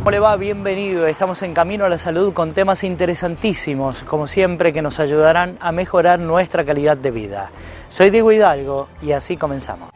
¿Cómo le va? Bienvenido. Estamos en Camino a la Salud con temas interesantísimos, como siempre, que nos ayudarán a mejorar nuestra calidad de vida. Soy Diego Hidalgo y así comenzamos.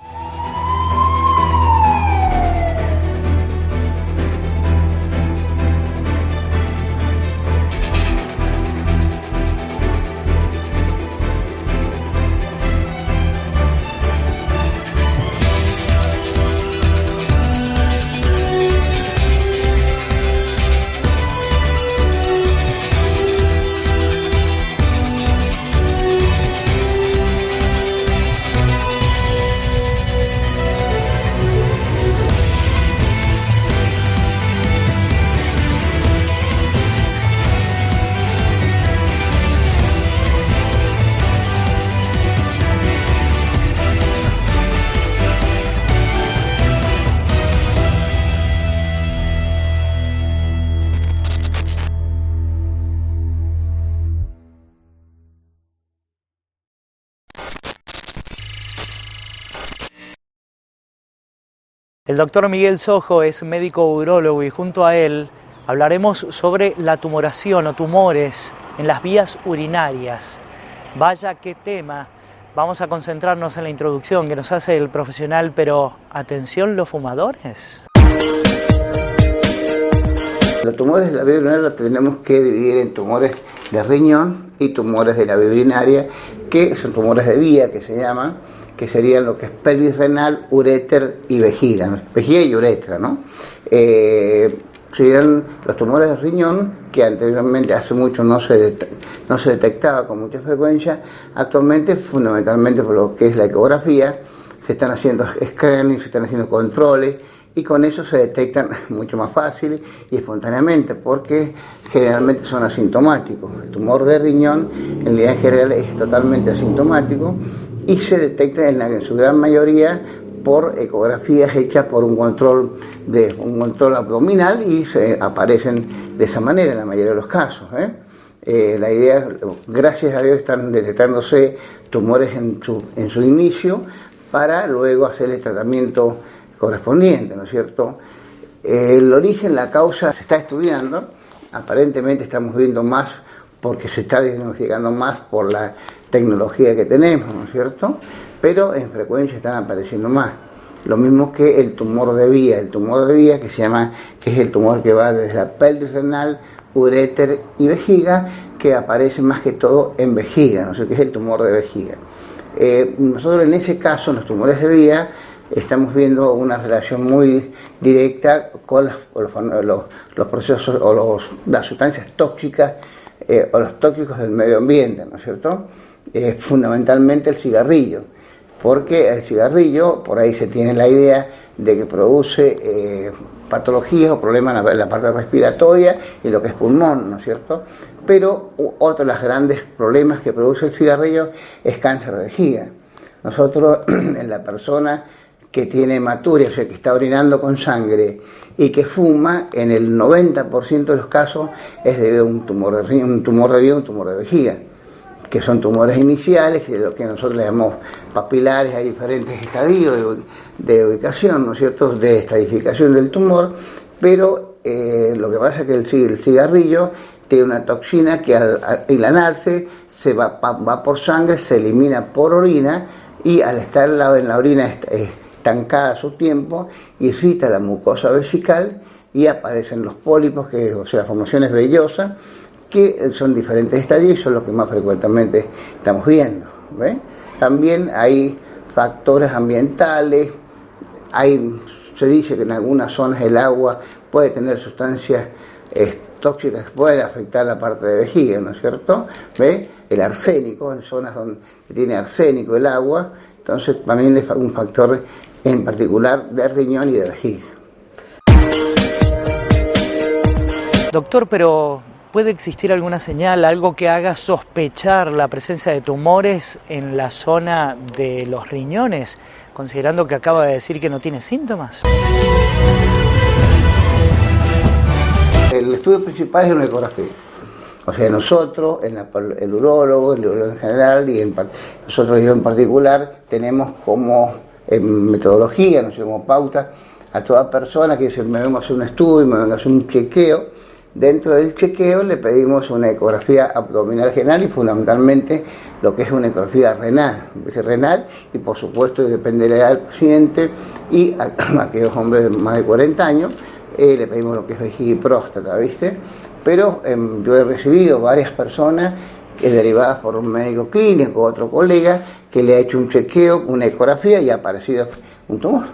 El doctor Miguel Sojo es médico urólogo y junto a él hablaremos sobre la tumoración o tumores en las vías urinarias. Vaya qué tema. Vamos a concentrarnos en la introducción que nos hace el profesional, pero atención los fumadores. Los tumores de la vía urinaria los tenemos que dividir en tumores de riñón y tumores de la vía urinaria, que son tumores de vía, que se llaman, que serían lo que es pelvis renal, uréter y vejiga, ¿no? Vejiga y uretra, ¿no? Serían los tumores de riñón, que anteriormente, hace mucho, no se detectaba con mucha frecuencia. Actualmente, fundamentalmente por lo que es la ecografía, se están haciendo escáneres, se están haciendo controles, y con eso se detectan mucho más fácil y espontáneamente, porque generalmente son asintomáticos. El tumor de riñón, en línea general, es totalmente asintomático y se detecta en su gran mayoría por ecografías hechas por un control abdominal, y se aparecen de esa manera en la mayoría de los casos. La idea, gracias a Dios, están detectándose tumores en su inicio para luego hacer el tratamiento correspondiente, ¿no es cierto? El origen, la causa se está estudiando. Aparentemente estamos viendo más porque se está diagnosticando más por la tecnología que tenemos, ¿no es cierto? Pero en frecuencia están apareciendo más. Lo mismo que el tumor de vía, que es el tumor que va desde la pelvis renal, uréter y vejiga, que aparece más que todo en vejiga, ¿no es cierto? Que es el tumor de vejiga. Nosotros en ese caso, en los tumores de vía, estamos viendo una relación muy directa con los procesos o las sustancias tóxicas o los tóxicos del medio ambiente, ¿no es cierto? Fundamentalmente el cigarrillo, porque el cigarrillo, por ahí se tiene la idea de que produce patologías o problemas en la parte respiratoria y lo que es pulmón, ¿no es cierto? Pero otro de los grandes problemas que produce el cigarrillo es cáncer de vejiga. Nosotros, en la persona que tiene hematuria, o sea, que está orinando con sangre y que fuma, en el 90% de los casos es debido a un tumor de riñón, un tumor de vía, un tumor de vejiga, que son tumores iniciales, de lo que nosotros le llamamos papilares. Hay diferentes estadios de ubicación, ¿no es cierto?, de estadificación del tumor, pero lo que pasa es que el cigarrillo tiene una toxina que al inhalarse se va por sangre, se elimina por orina, y al estar en la orina estancada a su tiempo, irrita la mucosa vesical y aparecen los pólipos, o sea, formaciones vellosas, que son diferentes estadios y son los que más frecuentemente estamos viendo, ¿ve? También hay factores ambientales. Se dice que en algunas zonas el agua puede tener sustancias tóxicas que pueden afectar la parte de vejiga, ¿no es cierto? ¿Ve? El arsénico, en zonas donde tiene arsénico el agua, entonces también es un factor en particular de riñón y de vejiga. Doctor, pero ¿puede existir alguna señal, algo que haga sospechar la presencia de tumores en la zona de los riñones, considerando que acaba de decir que no tiene síntomas? El estudio principal es una ecografía. O sea, nosotros, el urólogo en general, y nosotros yo en particular, tenemos como metodología, no sé, como pauta, a toda persona que dice, me vengo a hacer un estudio, me vengo a hacer un chequeo. Dentro del chequeo le pedimos una ecografía abdominal general y fundamentalmente lo que es una ecografía renal y por supuesto depende de la edad del paciente y a aquellos hombres de más de 40 años le pedimos lo que es vejiga y próstata, ¿viste? Pero yo he recibido varias personas derivadas por un médico clínico, otro colega, que le ha hecho un chequeo, una ecografía y ha aparecido un tumor.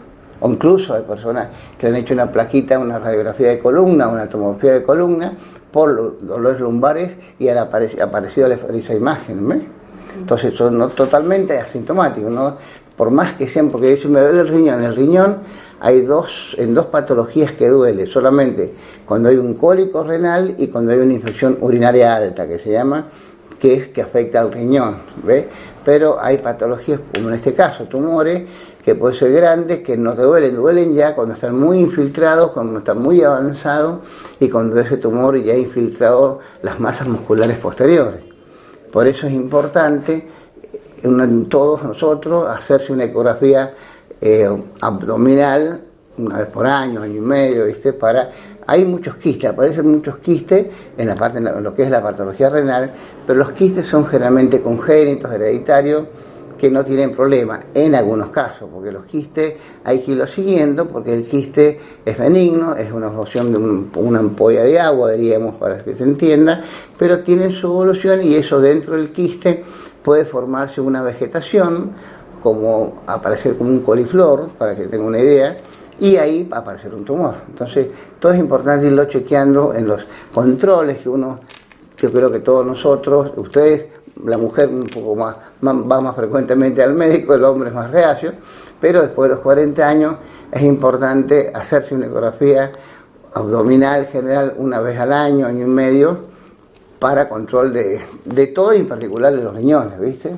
O incluso hay personas que le han hecho una plaquita, una radiografía de columna, una tomografía de columna, por dolores lumbares y ha aparecido esa imagen, ¿ves? Entonces son no totalmente asintomáticos, ¿no? Por más que sean, porque si me duele el riñón hay en dos patologías que duele, solamente cuando hay un cólico renal y cuando hay una infección urinaria alta, que se llama, que afecta al riñón, ¿ves? Pero hay patologías, como en este caso, tumores, que pueden ser grandes, que no te duelen ya cuando están muy infiltrados, cuando están muy avanzados y cuando ese tumor ya ha infiltrado las masas musculares posteriores. Por eso es importante en todos nosotros hacerse una ecografía abdominal una vez por año y medio, ¿viste? Hay muchos quistes, aparecen muchos quistes en lo que es la patología renal, pero los quistes son generalmente congénitos, hereditarios, que no tienen problema en algunos casos, porque los quistes hay que irlos siguiendo, porque el quiste es benigno, es una evolución de una ampolla de agua, diríamos, para que se entienda, pero tienen su evolución y eso dentro del quiste puede formarse una vegetación, como aparecer como un coliflor, para que tenga una idea, y ahí va a aparecer un tumor. Entonces, todo es importante irlo chequeando en los controles que yo creo que todos nosotros, ustedes, la mujer un poco más, va más frecuentemente al médico, el hombre es más reacio, pero después de los 40 años es importante hacerse una ecografía abdominal general una vez al año, año y medio, para control de todo y en particular de los riñones, ¿viste?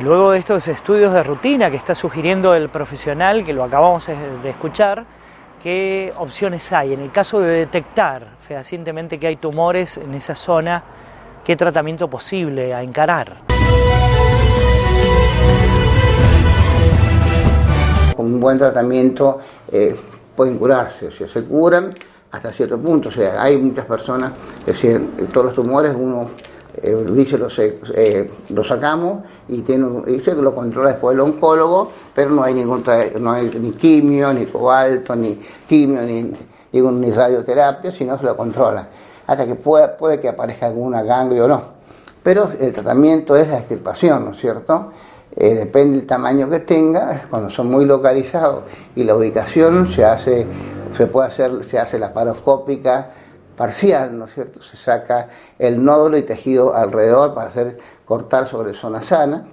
Luego de estos estudios de rutina que está sugiriendo el profesional, que lo acabamos de escuchar, ¿qué opciones hay? En el caso de detectar fehacientemente que hay tumores en esa zona, ¿qué tratamiento posible a encarar? Con un buen tratamiento pueden curarse, o sea, se curan hasta cierto punto. O sea, hay muchas personas, es decir, todos los tumores uno dice lo sacamos y dice que lo controla después el oncólogo, pero no hay ni quimio, ni cobalto, ni quimio, ni radioterapia, sino se lo controla. Hasta que puede que aparezca alguna ganglio o no. Pero el tratamiento es la extirpación, ¿no es cierto? Depende del tamaño que tenga, cuando son muy localizados y la ubicación se hace laparoscópica parcial, ¿no es cierto? Se saca el nódulo y tejido alrededor para cortar sobre zona sana.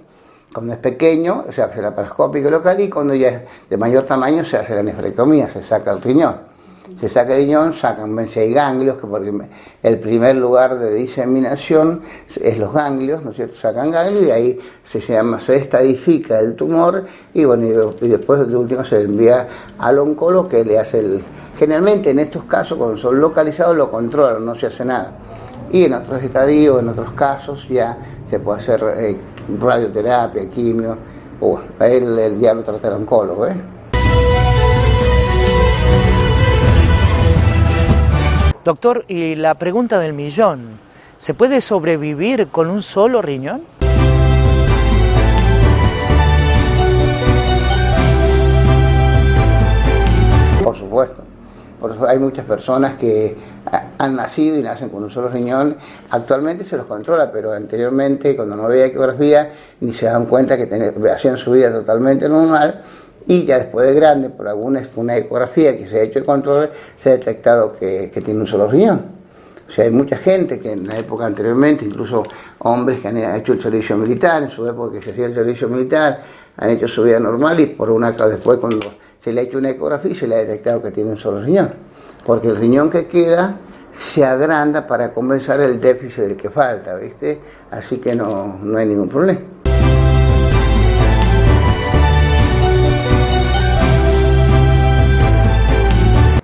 Cuando es pequeño se hace la laparoscópica local y cuando ya es de mayor tamaño se hace la nefrectomía, se saca el riñón. Se saca el riñón, sacan si hay ganglios, que porque el primer lugar de diseminación es los ganglios, ¿no es cierto? Sacan ganglios y ahí se estadifica el tumor y bueno, y después de último se envía al oncólogo que le hace generalmente en estos casos cuando son localizados lo controlan, no se hace nada. Y en otros estadios, en otros casos ya se puede hacer radioterapia, quimio, él ya lo trata el oncólogo, ¿eh? Doctor, y la pregunta del millón, ¿se puede sobrevivir con un solo riñón? Por supuesto. Por eso hay muchas personas que han nacido y nacen con un solo riñón. Actualmente se los controla, pero anteriormente, cuando no había ecografía, ni se dan cuenta que hacían su vida totalmente normal. Y ya después de grande, por una ecografía que se ha hecho de control, se ha detectado que tiene un solo riñón. O sea, hay mucha gente que en la época anteriormente, incluso hombres que han hecho el servicio militar, en su época que se hacía el servicio militar, han hecho su vida normal y después cuando se le ha hecho una ecografía se le ha detectado que tiene un solo riñón. Porque el riñón que queda se agranda para compensar el déficit del que falta, ¿viste? Así que no hay ningún problema.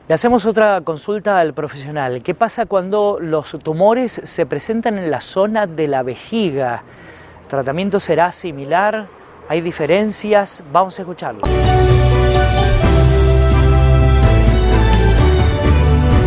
Le hacemos otra consulta al profesional. ¿Qué pasa cuando los tumores se presentan en la zona de la vejiga? ¿El tratamiento será similar ¿Hay diferencias? Vamos a escucharlo.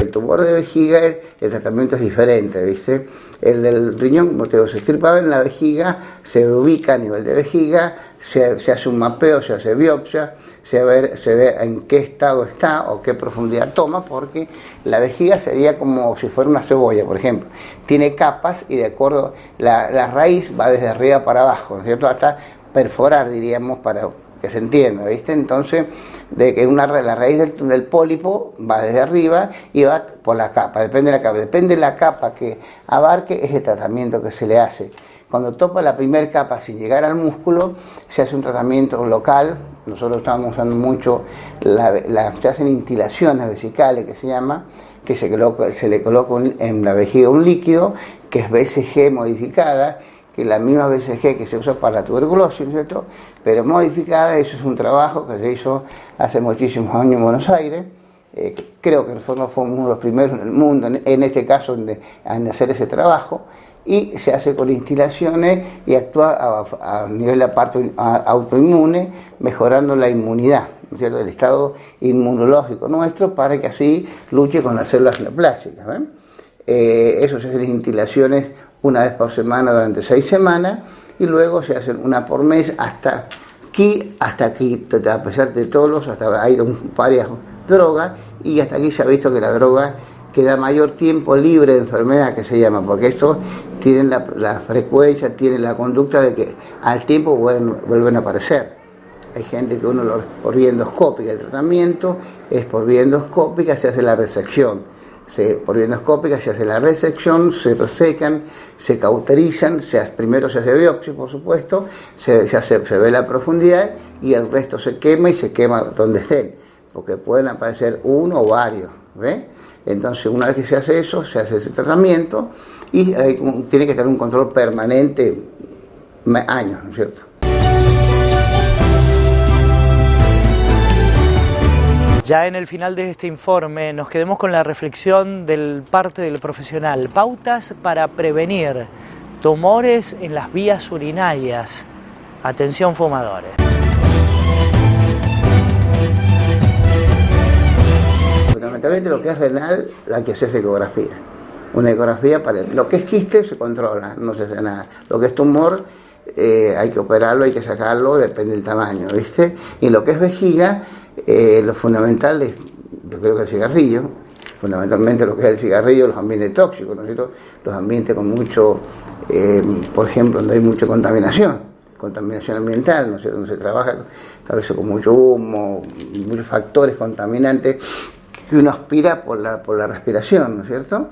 El tumor de vejiga, el tratamiento es diferente, ¿viste? El riñón, como te digo, se estirpa en la vejiga, se ubica a nivel de vejiga, se hace un mapeo, se hace biopsia, se ve en qué estado está o qué profundidad toma, porque la vejiga sería como si fuera una cebolla, por ejemplo. Tiene capas y de acuerdo, la raíz va desde arriba para abajo, ¿no es cierto? Hasta perforar, diríamos, para que se entienda, ¿viste? Entonces, de que la raíz del pólipo va desde arriba y va por la capa, depende de la capa que abarque, es el tratamiento que se le hace. Cuando topa la primera capa sin llegar al músculo, se hace un tratamiento local. Nosotros estamos usando mucho, se hacen instilaciones vesicales, que se llama, que se le coloca en la vejiga un líquido, que es BCG modificada, que la misma BCG que se usa para la tuberculosis, ¿no es cierto? Pero modificada. Eso es un trabajo que se hizo hace muchísimos años en Buenos Aires. Creo que nosotros fuimos uno de los primeros en el mundo, en este caso, en hacer ese trabajo, y se hace con instilaciones y actúa a nivel de la parte autoinmune, mejorando la inmunidad, ¿no es cierto?, el estado inmunológico nuestro, para que así luche con las células neoplásicas, ¿ven? Eso se hacen instilaciones una vez por semana durante 6 semanas, y luego se hacen una por mes hasta aquí, a pesar de todos hasta hay varias drogas, y hasta aquí se ha visto que la droga que da mayor tiempo libre de enfermedad, que se llama, porque estos tienen la frecuencia, tienen la conducta de que al tiempo vuelven a aparecer. Hay gente que por vía endoscópica, el tratamiento es por vía endoscópica, se hace la resección. Por vía endoscópica se hace la resección, se resecan, se cauterizan, primero se hace biopsia, por supuesto, se ve la profundidad y el resto se quema, y se quema donde estén, porque pueden aparecer uno o varios, ¿ves? Entonces, una vez que se hace eso, se hace ese tratamiento, y tiene que tener un control permanente, años, ¿no es cierto? Ya en el final de este informe nos quedemos con la reflexión del parte del profesional. Pautas para prevenir tumores en las vías urinarias. Atención, fumadores. Fundamentalmente lo que es renal, hay que hacer ecografía. Una ecografía para lo que es quiste se controla, no se hace nada. Lo que es tumor, hay que operarlo, hay que sacarlo, depende del tamaño, ¿viste? Y lo que es vejiga, lo fundamental es, yo creo que el cigarrillo, fundamentalmente lo que es el cigarrillo, los ambientes tóxicos, ¿no es cierto? Los ambientes con mucho, por ejemplo, donde hay mucha contaminación ambiental, ¿no es cierto? Donde se trabaja a veces con mucho humo, muchos factores contaminantes que uno aspira por la respiración, ¿no es cierto?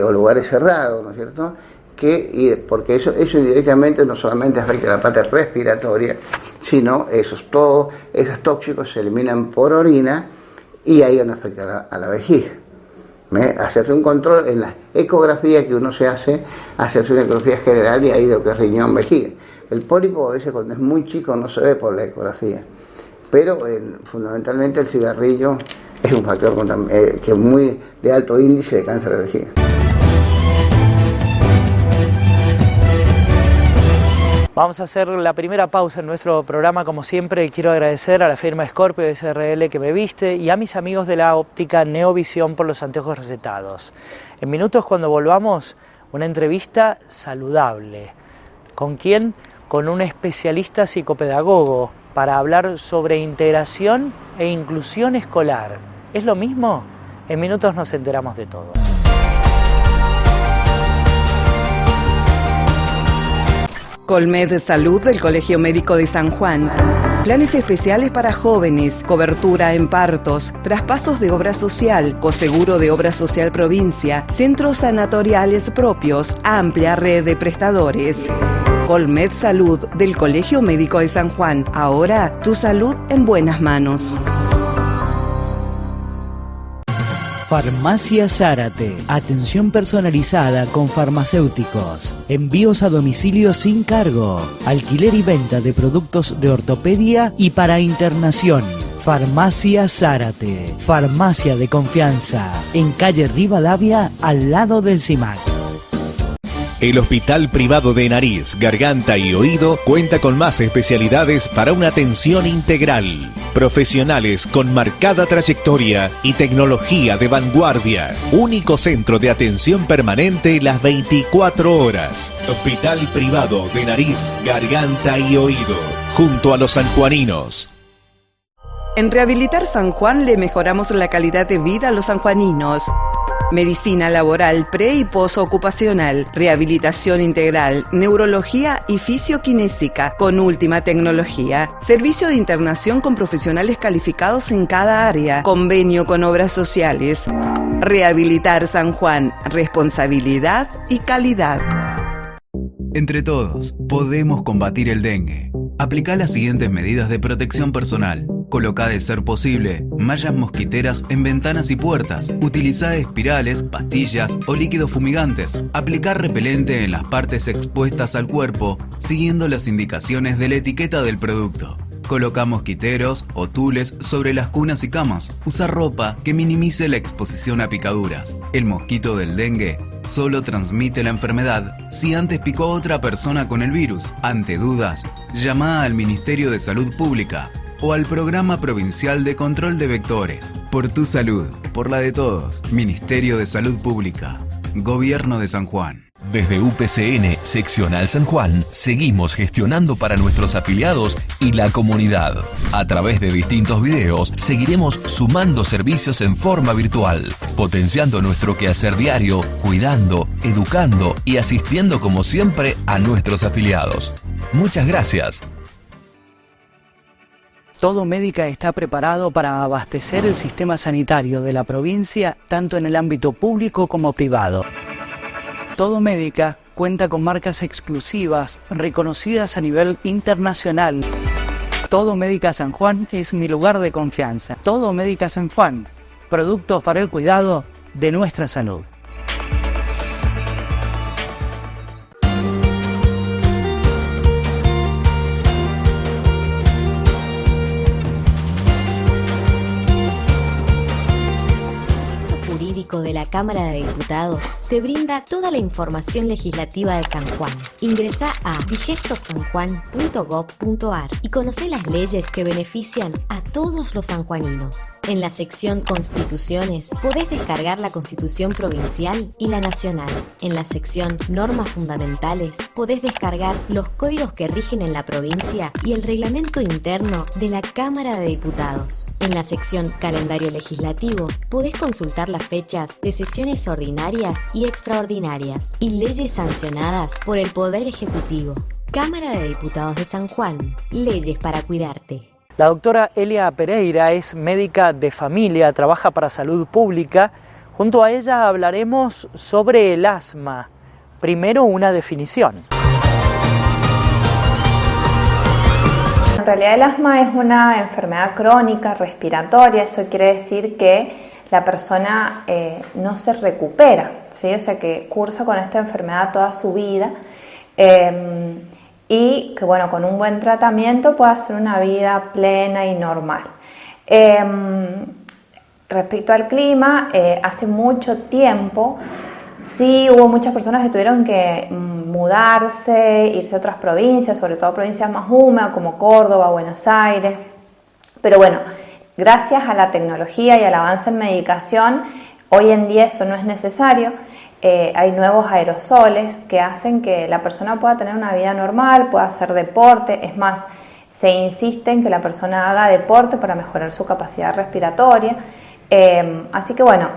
O lugares cerrados, ¿no es cierto? Porque eso indirectamente no solamente afecta a la parte respiratoria, sino todos esos tóxicos se eliminan por orina, y ahí no afecta a la vejiga. Hacerse un control en la ecografía que uno se hace, hacerse una ecografía general, y ahí lo que es riñón, vejiga. El pólipo a veces cuando es muy chico no se ve por la ecografía, pero fundamentalmente el cigarrillo es un factor que es muy de alto índice de cáncer de vejiga. Vamos a hacer la primera pausa en nuestro programa, como siempre, y quiero agradecer a la firma Scorpio SRL que me viste, y a mis amigos de la óptica Neovisión por los anteojos recetados. En minutos, cuando volvamos, una entrevista saludable. ¿Con quién? Con un especialista psicopedagogo, para hablar sobre integración e inclusión escolar. ¿Es lo mismo? En minutos nos enteramos de todo. Colmed Salud del Colegio Médico de San Juan. Planes especiales para jóvenes, cobertura en partos, traspasos de obra social, coseguro de obra social provincia, centros sanatoriales propios, amplia red de prestadores. Colmed Salud del Colegio Médico de San Juan. Ahora tu salud en buenas manos. Farmacia Zárate. Atención personalizada con farmacéuticos. Envíos a domicilio sin cargo. Alquiler y venta de productos de ortopedia y para internación. Farmacia Zárate. Farmacia de confianza. En calle Rivadavia, al lado del CIMAC. El Hospital Privado de Nariz, Garganta y Oído cuenta con más especialidades para una atención integral. Profesionales con marcada trayectoria y tecnología de vanguardia. Único centro de atención permanente las 24 horas. Hospital Privado de Nariz, Garganta y Oído, junto a los sanjuaninos. En Rehabilitar San Juan le mejoramos la calidad de vida a los sanjuaninos. Medicina laboral pre- y posocupacional, rehabilitación integral, neurología y fisioquinésica con última tecnología, servicio de internación con profesionales calificados en cada área, convenio con obras sociales. Rehabilitar San Juan, responsabilidad y calidad. Entre todos, podemos combatir el dengue. Aplica las siguientes medidas de protección personal. Coloca, de ser posible, mallas mosquiteras en ventanas y puertas. Utiliza espirales, pastillas o líquidos fumigantes. Aplicar repelente en las partes expuestas al cuerpo, siguiendo las indicaciones de la etiqueta del producto. Coloca mosquiteros o tules sobre las cunas y camas. Usa ropa que minimice la exposición a picaduras. El mosquito del dengue solo transmite la enfermedad si antes picó a otra persona con el virus. Ante dudas, llama al Ministerio de Salud Pública o al Programa Provincial de Control de Vectores. Por tu salud, por la de todos. Ministerio de Salud Pública. Gobierno de San Juan. Desde UPCN Seccional San Juan, seguimos gestionando para nuestros afiliados y la comunidad. A través de distintos videos, seguiremos sumando servicios en forma virtual, potenciando nuestro quehacer diario, cuidando, educando y asistiendo como siempre a nuestros afiliados. Muchas gracias. Todo Médica está preparado para abastecer el sistema sanitario de la provincia, tanto en el ámbito público como privado. Todo Médica cuenta con marcas exclusivas, reconocidas a nivel internacional. Todo Médica San Juan es mi lugar de confianza. Todo Médica San Juan, productos para el cuidado de nuestra salud. De la Cámara de Diputados te brinda toda la información legislativa de San Juan. Ingresa a digestosanjuan.gov.ar y conoce las leyes que benefician a todos los sanjuaninos. En la sección Constituciones podés descargar la Constitución Provincial y la Nacional. En la sección Normas Fundamentales podés descargar los códigos que rigen en la provincia y el reglamento interno de la Cámara de Diputados. En la sección Calendario Legislativo podés consultar las fechas de sesiones ordinarias y extraordinarias y leyes sancionadas por el Poder Ejecutivo. Cámara de Diputados de San Juan. Leyes para cuidarte. La doctora Elia Pereira es médica de familia, trabaja para Salud Pública. Junto a ella hablaremos sobre el asma. Primero, una definición. En realidad el asma es una enfermedad crónica respiratoria. Eso quiere decir que la persona no se recupera, ¿sí? O sea que cursa con esta enfermedad toda su vida y que bueno, con un buen tratamiento puede hacer una vida plena y normal. Respecto al clima, hace mucho tiempo sí hubo muchas personas que tuvieron que mudarse, irse a otras provincias, sobre todo provincias más húmedas como Córdoba, Buenos Aires, pero bueno, gracias a la tecnología y al avance en medicación, hoy en día eso no es necesario. Hay nuevos aerosoles que hacen que la persona pueda tener una vida normal, pueda hacer deporte. Es más, se insiste en que la persona haga deporte para mejorar su capacidad respiratoria. Así que bueno,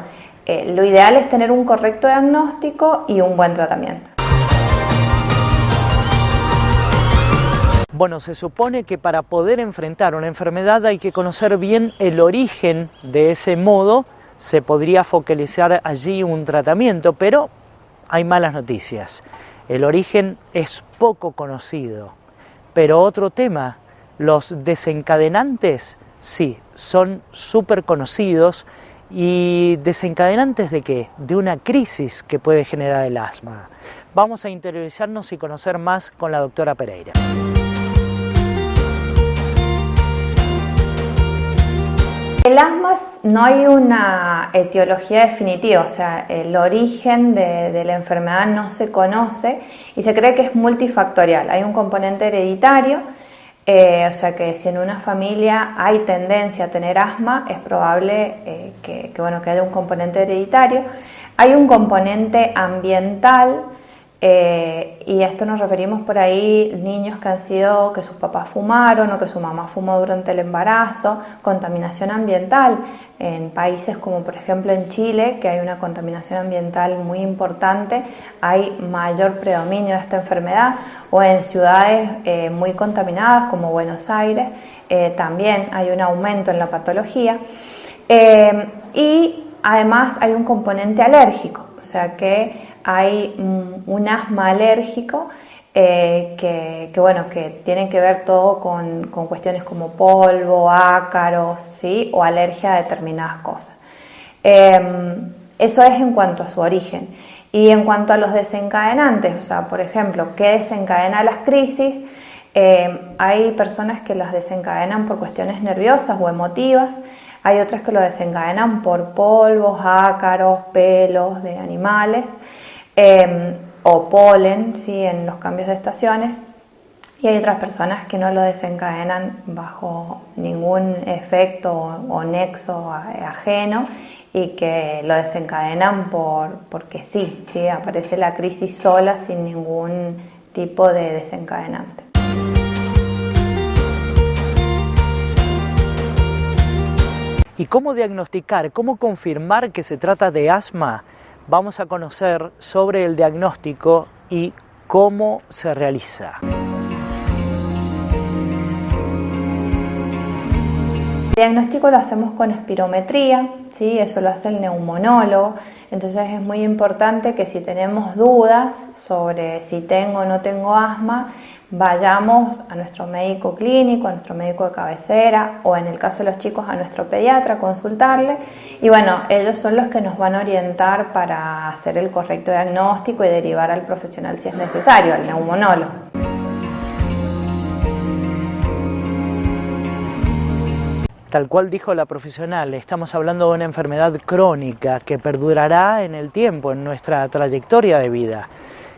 lo ideal es tener un correcto diagnóstico y un buen tratamiento. Bueno, se supone que para poder enfrentar una enfermedad hay que conocer bien el origen. De ese modo se podría focalizar allí un tratamiento, pero hay malas noticias. El origen es poco conocido. Pero otro tema, los desencadenantes, sí, son súper conocidos. ¿Y desencadenantes de qué? De una crisis que puede generar el asma. Vamos a interiorizarnos y conocer más con la doctora Pereira. El asma no hay una etiología definitiva, o sea, el origen de la enfermedad no se conoce y se cree que es multifactorial. Hay un componente hereditario, o sea que si en una familia hay tendencia a tener asma, es probable que haya un componente hereditario. Hay un componente ambiental. Y a esto nos referimos por ahí niños que sus papás fumaron o que su mamá fumó durante el embarazo, contaminación ambiental en países como por ejemplo en Chile, que hay una contaminación ambiental muy importante, hay mayor predominio de esta enfermedad, o en ciudades muy contaminadas como Buenos Aires, también hay un aumento en la patología, y además hay un componente alérgico, o sea que hay un asma alérgico que tiene que ver todo con cuestiones como polvo, ácaros, ¿sí? O alergia a determinadas cosas. Eso es en cuanto a su origen. Y en cuanto a los desencadenantes, o sea, por ejemplo, ¿qué desencadena las crisis? Hay personas que las desencadenan por cuestiones nerviosas o emotivas. Hay otras que lo desencadenan por polvos, ácaros, pelos de animales. O polen, ¿sí? En los cambios de estaciones, y hay otras personas que no lo desencadenan bajo ningún efecto o nexo ajeno y que lo desencadenan porque sí, aparece la crisis sola sin ningún tipo de desencadenante. ¿Y cómo diagnosticar, cómo confirmar que se trata de asma? Vamos a conocer sobre el diagnóstico y cómo se realiza. El diagnóstico lo hacemos con espirometría, ¿sí? Eso lo hace el neumonólogo, entonces es muy importante que si tenemos dudas sobre si tengo o no tengo asma, vayamos a nuestro médico clínico, a nuestro médico de cabecera o en el caso de los chicos a nuestro pediatra a consultarle y bueno, ellos son los que nos van a orientar para hacer el correcto diagnóstico y derivar al profesional si es necesario, al neumonólogo. Tal cual dijo la profesional, estamos hablando de una enfermedad crónica que perdurará en el tiempo, en nuestra trayectoria de vida.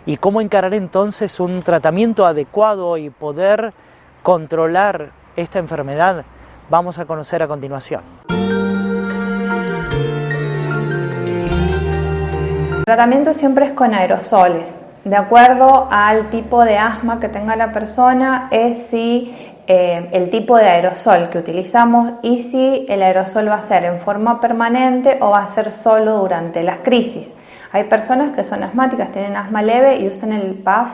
¿Y cómo encarar entonces un tratamiento adecuado y poder controlar esta enfermedad? Vamos a conocer a continuación. El tratamiento siempre es con aerosoles. De acuerdo al tipo de asma que tenga la persona, es si el tipo de aerosol que utilizamos y si el aerosol va a ser en forma permanente o va a ser solo durante las crisis. Hay personas que son asmáticas, tienen asma leve y usan el PAF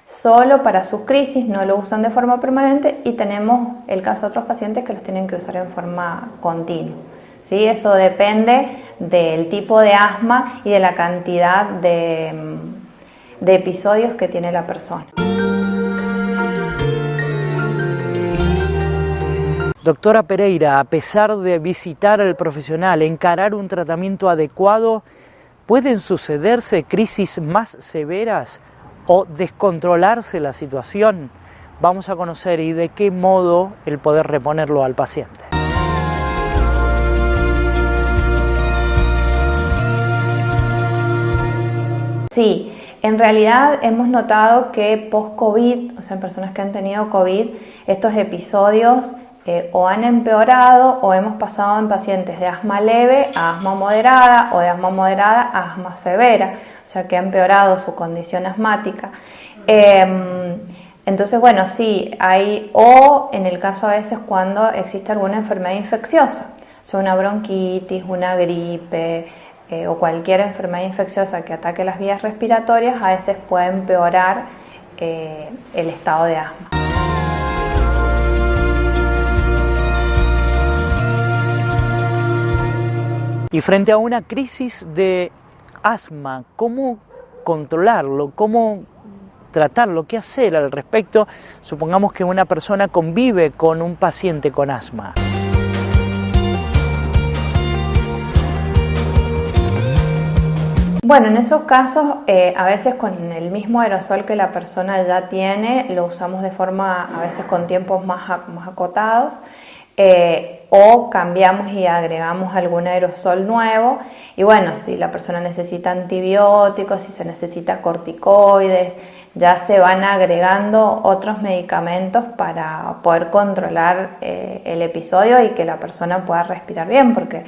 solo para sus crisis, no lo usan de forma permanente y tenemos el caso de otros pacientes que los tienen que usar en forma continua. ¿Sí? Eso depende del tipo de asma y de la cantidad de episodios que tiene la persona. Doctora Pereira, a pesar de visitar al profesional, encarar un tratamiento adecuado, ¿pueden sucederse crisis más severas o descontrolarse la situación? Vamos a conocer y de qué modo el poder reponerlo al paciente. Sí, en realidad hemos notado que post-COVID, o sea, en personas que han tenido COVID, estos episodios o han empeorado o hemos pasado en pacientes de asma leve a asma moderada o de asma moderada a asma severa, o sea que ha empeorado su condición asmática. Entonces, bueno, sí, hay, o en el caso a veces cuando existe alguna enfermedad infecciosa, o sea, una bronquitis, una gripe o cualquier enfermedad infecciosa que ataque las vías respiratorias, a veces puede empeorar el estado de asma. Y frente a una crisis de asma, ¿cómo controlarlo? ¿Cómo tratarlo? ¿Qué hacer al respecto? Supongamos que una persona convive con un paciente con asma. Bueno, en esos casos, a veces con el mismo aerosol que la persona ya tiene, lo usamos de forma, a veces con tiempos más acotados. o cambiamos y agregamos algún aerosol nuevo. Y bueno, si la persona necesita antibióticos, si se necesita corticoides, ya se van agregando otros medicamentos para poder controlar el episodio y que la persona pueda respirar bien, porque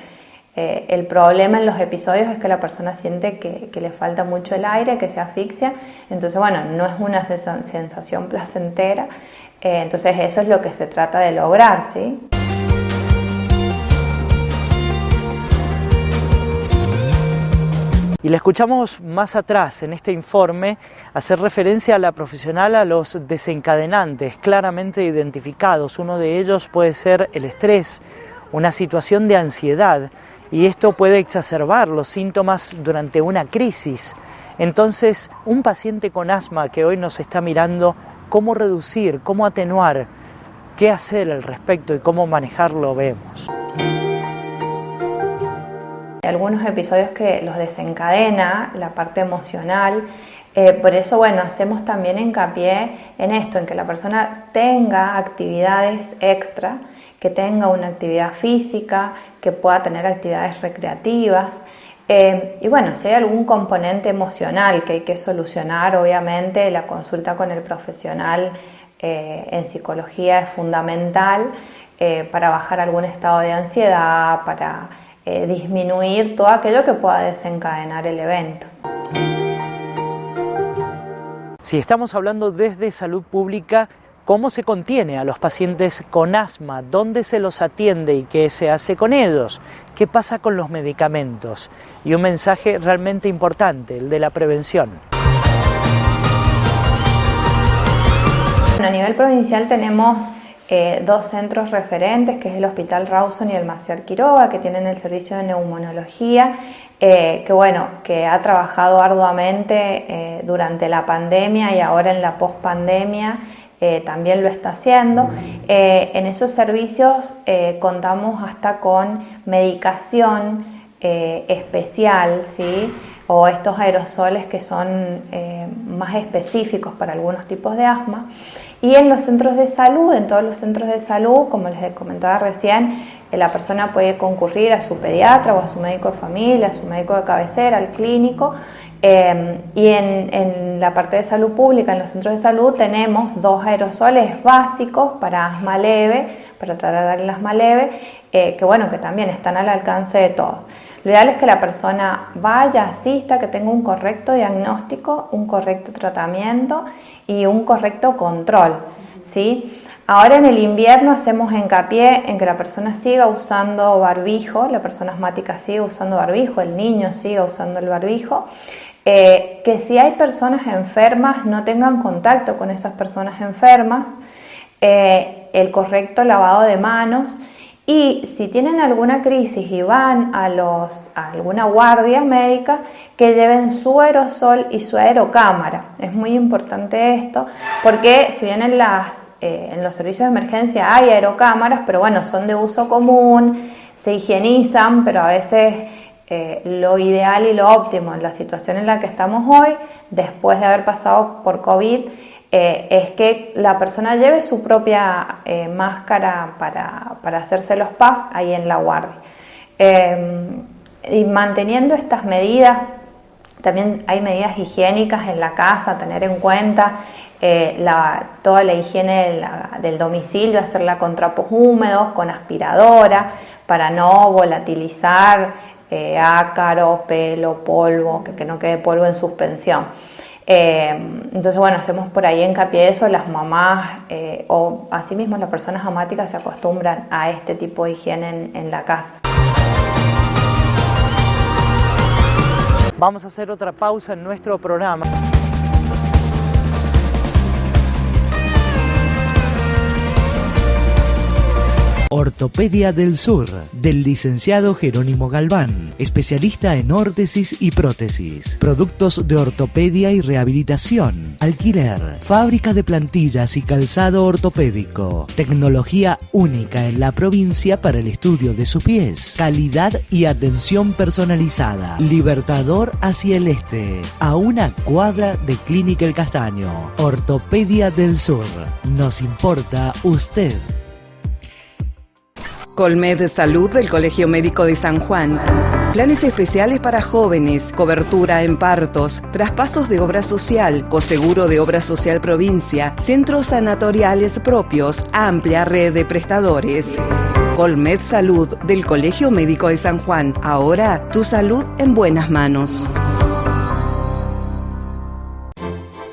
el problema en los episodios es que la persona siente que le falta mucho el aire, que se asfixia. Entonces, bueno, no es una sensación placentera. Entonces eso es lo que se trata de lograr, ¿sí? Y la escuchamos más atrás en este informe hacer referencia a la profesional a los desencadenantes claramente identificados. Uno de ellos puede ser el estrés, una situación de ansiedad, y esto puede exacerbar los síntomas durante una crisis. Entonces, un paciente con asma que hoy nos está mirando, cómo reducir, cómo atenuar, qué hacer al respecto y cómo manejarlo vemos. Algunos episodios que los desencadena la parte emocional, por eso, bueno, hacemos también hincapié en esto, en que la persona tenga actividades extra, que tenga una actividad física, que pueda tener actividades recreativas. Y bueno, si hay algún componente emocional que hay que solucionar, obviamente la consulta con el profesional en psicología es fundamental para bajar algún estado de ansiedad, para disminuir todo aquello que pueda desencadenar el evento. Si estamos hablando desde salud pública, ¿cómo se contiene a los pacientes con asma? ¿Dónde se los atiende y qué se hace con ellos? ¿Qué pasa con los medicamentos? Y un mensaje realmente importante, el de la prevención. A nivel provincial tenemos dos centros referentes, que es el Hospital Rawson y el Maciar Quiroga, que tienen el servicio de neumonología, que ha trabajado arduamente durante la pandemia y ahora en la pospandemia también lo está haciendo. En esos servicios contamos hasta con medicación especial, ¿sí? O estos aerosoles que son más específicos para algunos tipos de asma. Y en los centros de salud, en todos los centros de salud, como les comentaba recién, la persona puede concurrir a su pediatra o a su médico de familia, a su médico de cabecera, al clínico. Y en la parte de salud pública, en los centros de salud, tenemos 2 aerosoles básicos para asma leve, para tratar el asma leve, que también están al alcance de todos. Lo ideal es que la persona vaya, asista, que tenga un correcto diagnóstico, un correcto tratamiento y un correcto control, ¿sí? Ahora en el invierno hacemos hincapié en que la persona siga usando barbijo, la persona asmática siga usando barbijo, el niño siga usando el barbijo, que si hay personas enfermas no tengan contacto con esas personas enfermas, el correcto lavado de manos. Y si tienen alguna crisis y van a alguna guardia médica, que lleven su aerosol y su aerocámara. Es muy importante esto, porque si bien en los servicios de emergencia hay aerocámaras, pero bueno, son de uso común, se higienizan, pero a veces lo ideal y lo óptimo en la situación en la que estamos hoy, después de haber pasado por COVID, es que la persona lleve su propia máscara para hacerse los puffs ahí en la guardia. Y manteniendo estas medidas, también hay medidas higiénicas en la casa, tener en cuenta toda la higiene del domicilio, hacerla con trapos húmedos, con aspiradora, para no volatilizar ácaro, pelo, polvo, que no quede polvo en suspensión. Entonces, bueno, hacemos por ahí hincapié de eso. Las mamás o asimismo las personas asmáticas se acostumbran a este tipo de higiene en la casa. Vamos a hacer otra pausa en nuestro programa. Ortopedia del Sur, del licenciado Jerónimo Galván, especialista en órtesis y prótesis, productos de ortopedia y rehabilitación, alquiler, fábrica de plantillas y calzado ortopédico, tecnología única en la provincia para el estudio de sus pies, calidad y atención personalizada, Libertador hacia el este, a una cuadra de Clínica El Castaño. Ortopedia del Sur, nos importa usted. Colmed Salud del Colegio Médico de San Juan. Planes especiales para jóvenes, cobertura en partos, traspasos de obra social, coseguro de obra social provincia, centros sanatoriales propios, amplia red de prestadores. Colmed Salud del Colegio Médico de San Juan. Ahora tu salud en buenas manos.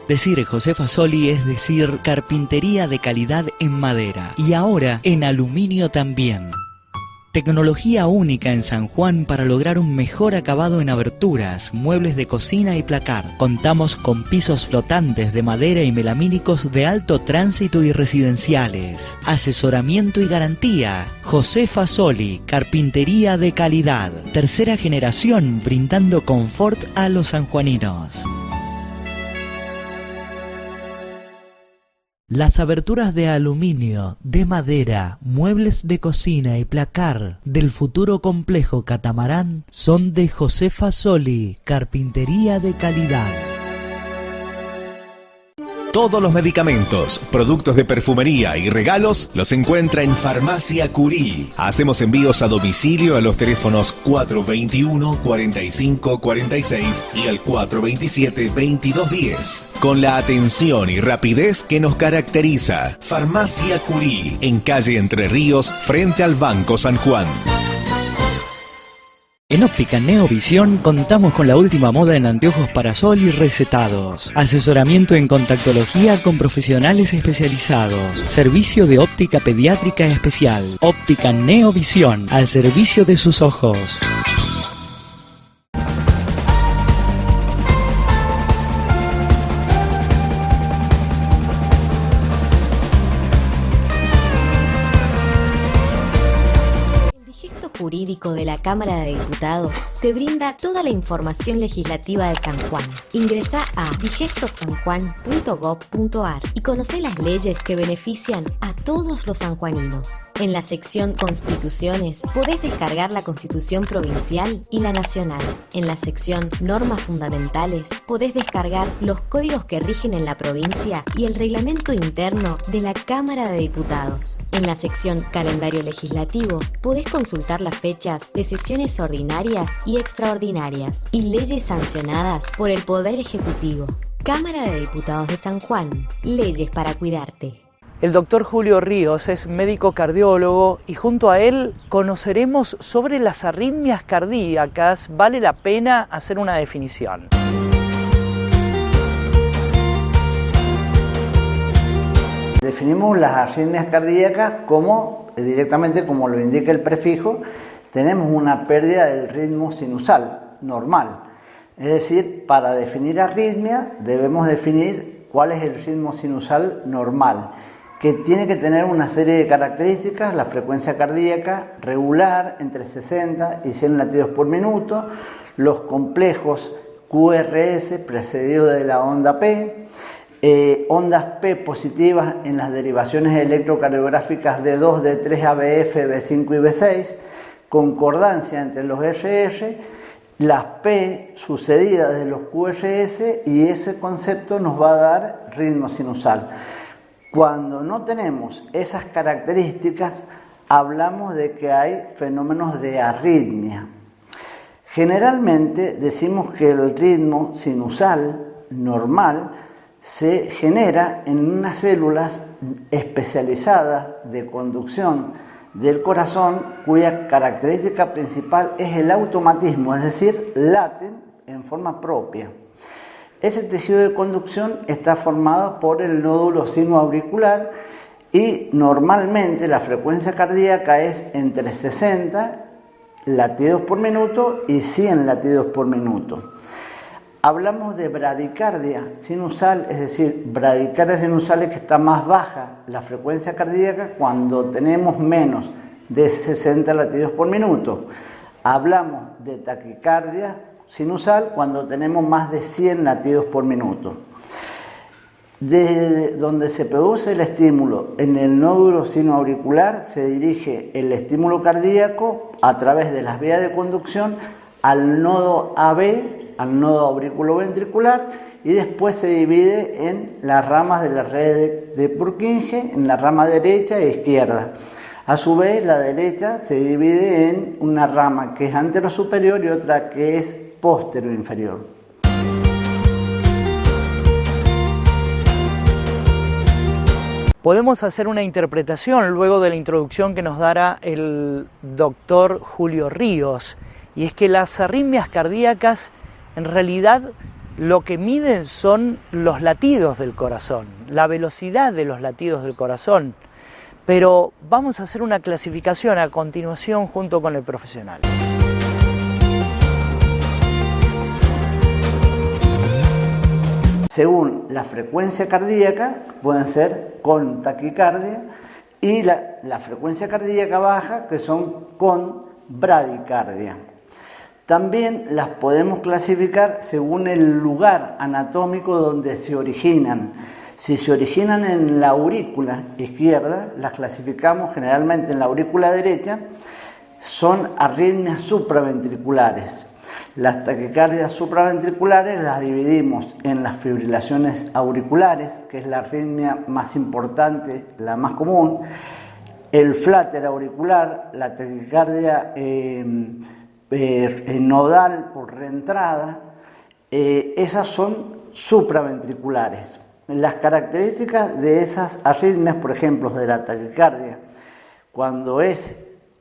Decir José Fasoli es decir carpintería de calidad en madera y ahora en aluminio también. Tecnología única en San Juan para lograr un mejor acabado en aberturas, muebles de cocina y placar. Contamos con pisos flotantes de madera y melamínicos de alto tránsito y residenciales. Asesoramiento y garantía. José Fasoli, carpintería de calidad. Tercera generación brindando confort a los sanjuaninos. Las aberturas de aluminio, de madera, muebles de cocina y placar del futuro complejo Catamarán son de José Fasoli, carpintería de calidad. Todos los medicamentos, productos de perfumería y regalos los encuentra en Farmacia Curí. Hacemos envíos a domicilio a los teléfonos 421-4546 y al 427-2210. Con la atención y rapidez que nos caracteriza. Farmacia Curí, en calle Entre Ríos, frente al Banco San Juan. En Óptica Neovisión contamos con la última moda en anteojos para sol y recetados. Asesoramiento en contactología con profesionales especializados. Servicio de óptica pediátrica especial. Óptica Neovisión, al servicio de sus ojos. Jurídico de la Cámara de Diputados te brinda toda la información legislativa de San Juan. Ingresá a digestosanjuan.gov.ar y conocé las leyes que benefician a todos los sanjuaninos. En la sección Constituciones podés descargar la Constitución Provincial y la Nacional. En la sección Normas Fundamentales podés descargar los códigos que rigen en la provincia y el reglamento interno de la Cámara de Diputados. En la sección Calendario Legislativo podés consultar las fechas de sesiones ordinarias y extraordinarias y leyes sancionadas por el Poder Ejecutivo. Cámara de Diputados de San Juan. Leyes para cuidarte. El doctor Julio Ríos es médico cardiólogo y junto a él conoceremos sobre las arritmias cardíacas. Vale la pena hacer una definición. Definimos las arritmias cardíacas directamente como lo indica el prefijo, tenemos una pérdida del ritmo sinusal normal. Es decir, para definir arritmia debemos definir cuál es el ritmo sinusal normal, que tiene que tener una serie de características: la frecuencia cardíaca regular entre 60 y 100 latidos por minuto, los complejos QRS precedidos de la onda P, ondas P positivas en las derivaciones electrocardiográficas D2, D3, ABF, B5 y B6, concordancia entre los RR, las P sucedidas de los QRS, y ese concepto nos va a dar ritmo sinusal. Cuando no tenemos esas características, hablamos de que hay fenómenos de arritmia. Generalmente decimos que el ritmo sinusal normal se genera en unas células especializadas de conducción del corazón, cuya característica principal es el automatismo, es decir, laten en forma propia. Ese tejido de conducción está formado por el nódulo sinoauricular y normalmente la frecuencia cardíaca es entre 60 latidos por minuto y 100 latidos por minuto. Hablamos de bradicardia sinusal, es decir, bradicardia sinusal es que está más baja la frecuencia cardíaca cuando tenemos menos de 60 latidos por minuto. Hablamos de taquicardia sinusal cuando tenemos más de 100 latidos por minuto. Desde donde se produce el estímulo en el nódulo sinoauricular se dirige el estímulo cardíaco a través de las vías de conducción al nodo AB, al nodo auriculoventricular, y después se divide en las ramas de la red de Purkinje, en la rama derecha e izquierda. A su vez, la derecha se divide en una rama que es anterosuperior y otra que es posterior-inferior. Podemos hacer una interpretación luego de la introducción que nos dará el doctor Julio Ríos, y es que las arritmias cardíacas en realidad lo que miden son los latidos del corazón, la velocidad de los latidos del corazón, pero vamos a hacer una clasificación a continuación junto con el profesional. Según la frecuencia cardíaca, pueden ser con taquicardia, y la frecuencia cardíaca baja, que son con bradicardia. También las podemos clasificar según el lugar anatómico donde se originan. Si se originan en la aurícula izquierda, las clasificamos generalmente en la aurícula derecha, son arritmias supraventriculares. Las taquicardias supraventriculares las dividimos en las fibrilaciones auriculares, que es la arritmia más importante, la más común, el flutter auricular, la taquicardia nodal por reentrada, esas son supraventriculares. Las características de esas arritmias, por ejemplo, de la taquicardia, cuando es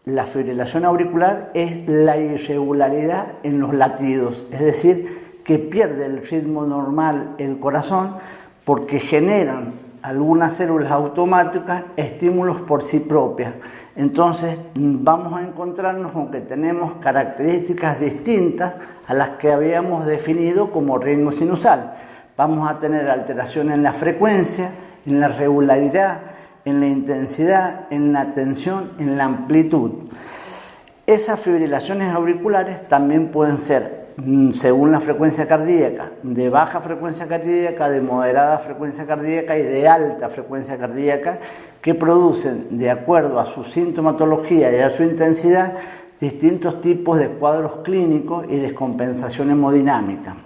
la fibrilación auricular, es la irregularidad en los latidos, es decir, que pierde el ritmo normal el corazón porque generan algunas células automáticas estímulos por sí propias. Entonces vamos a encontrarnos con que tenemos características distintas a las que habíamos definido como ritmo sinusal. Vamos a tener alteración en la frecuencia, en la regularidad, en la intensidad, en la tensión, en la amplitud. Esas fibrilaciones auriculares también pueden ser, según la frecuencia cardíaca, de baja frecuencia cardíaca, de moderada frecuencia cardíaca y de alta frecuencia cardíaca, que producen, de acuerdo a su sintomatología y a su intensidad, distintos tipos de cuadros clínicos y descompensación hemodinámica.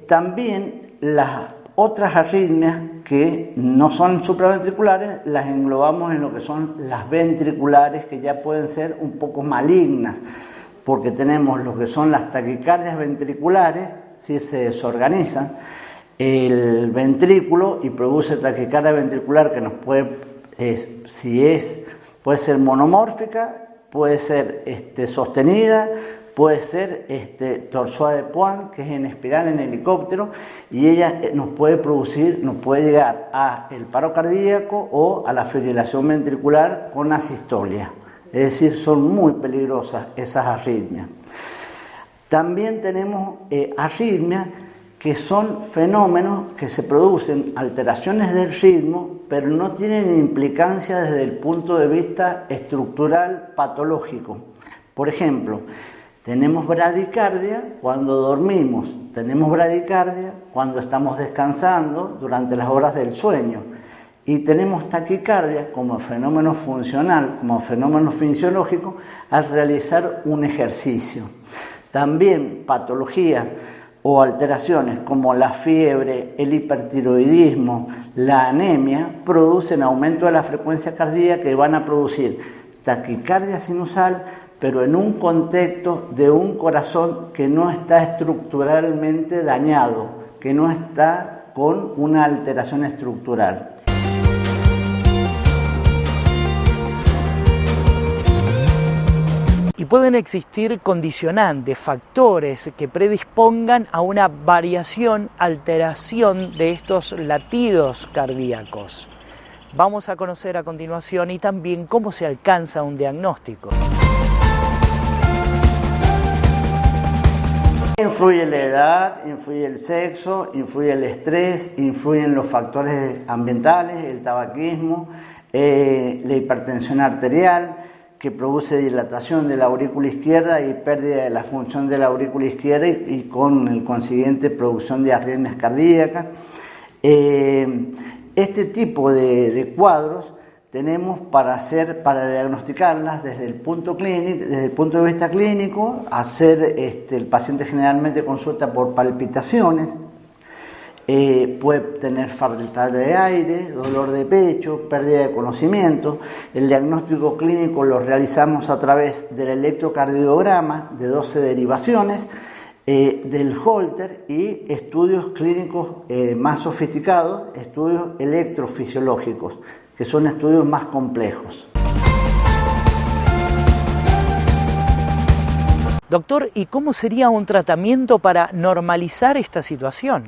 También las otras arritmias que no son supraventriculares las englobamos en lo que son las ventriculares, que ya pueden ser un poco malignas, porque tenemos lo que son las taquicardias ventriculares, si se desorganizan el ventrículo y produce taquicardia ventricular que nos puede, puede ser monomórfica, puede ser sostenida, puede ser torsoa de Pointes, que es en espiral, en helicóptero, y ella nos puede llegar a el paro cardíaco o a la fibrilación ventricular con asistolia. Es decir, son muy peligrosas esas arritmias. También tenemos arritmias que son fenómenos que se producen, alteraciones del ritmo, pero no tienen implicancia desde el punto de vista estructural patológico. Por ejemplo, tenemos bradicardia cuando dormimos, tenemos bradicardia cuando estamos descansando durante las horas del sueño, y tenemos taquicardia como fenómeno funcional, como fenómeno fisiológico al realizar un ejercicio. También patologías o alteraciones como la fiebre, el hipertiroidismo, la anemia, producen aumento de la frecuencia cardíaca y van a producir taquicardia sinusal, pero en un contexto de un corazón que no está estructuralmente dañado, que no está con una alteración estructural. Y pueden existir condicionantes, factores que predispongan a una variación, alteración de estos latidos cardíacos. Vamos a conocer a continuación y también cómo se alcanza un diagnóstico. Influye la edad, influye el sexo, influye el estrés, influyen los factores ambientales, el tabaquismo, la hipertensión arterial, que produce dilatación de la aurícula izquierda y pérdida de la función de la aurícula izquierda y con el consiguiente producción de arritmias cardíacas. Este tipo de cuadros tenemos para diagnosticarlas desde el punto de vista clínico, el paciente generalmente consulta por palpitaciones, puede tener falta de aire, dolor de pecho, pérdida de conocimiento. El diagnóstico clínico lo realizamos a través del electrocardiograma de 12 derivaciones, del Holter y estudios clínicos más sofisticados, estudios electrofisiológicos, que son estudios más complejos. Doctor, ¿y cómo sería un tratamiento para normalizar esta situación?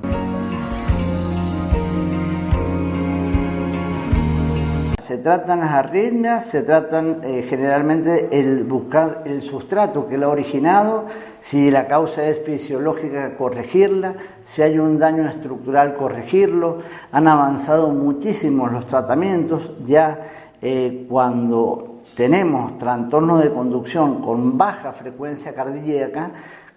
Se tratan las arritmias, se tratan generalmente el buscar el sustrato que lo ha originado, si la causa es fisiológica, corregirla, si hay un daño estructural, corregirlo. Han avanzado muchísimo los tratamientos, ya cuando tenemos trastornos de conducción con baja frecuencia cardíaca,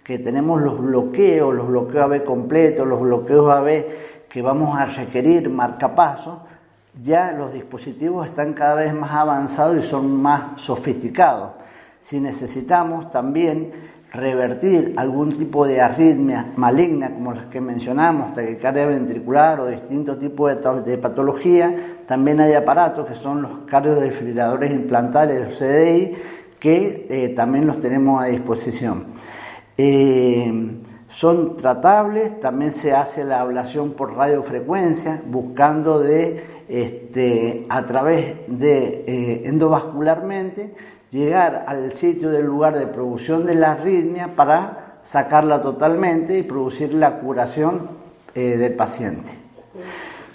que tenemos los bloqueos AB completos, los bloqueos AB que vamos a requerir marcapasos, ya los dispositivos están cada vez más avanzados y son más sofisticados. Si necesitamos también revertir algún tipo de arritmia maligna, como las que mencionamos, taquicardia ventricular o distintos tipos de patología, también hay aparatos que son los cardiodesfibriladores implantares, los CDI, que también los tenemos a disposición. Son tratables, también se hace la ablación por radiofrecuencia, buscando a través de endovascularmente llegar al sitio del lugar de producción de la arritmia para sacarla totalmente y producir la curación del paciente.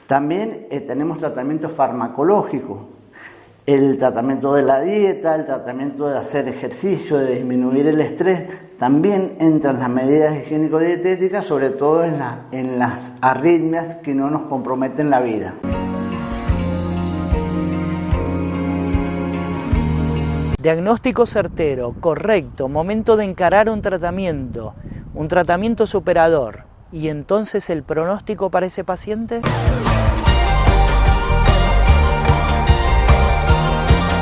También tenemos tratamiento farmacológico, el tratamiento de la dieta, el tratamiento de hacer ejercicio, de disminuir el estrés. También entran las medidas higiénico-dietéticas, sobre todo en las arritmias que no nos comprometen la vida. Diagnóstico certero, correcto, momento de encarar un tratamiento superador, y entonces el pronóstico para ese paciente.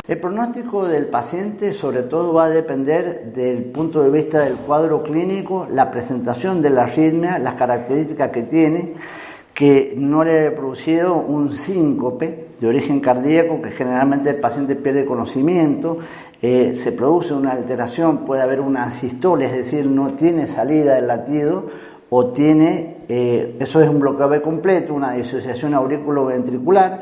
El pronóstico del paciente sobre todo va a depender del punto de vista del cuadro clínico, la presentación de la arritmia, las características que tiene, que no le haya producido un síncope de origen cardíaco, que generalmente el paciente pierde conocimiento, se produce una alteración, puede haber una asistolia, es decir, no tiene salida del latido, o tiene, eso es un bloqueo B completo, una disociación auriculoventricular,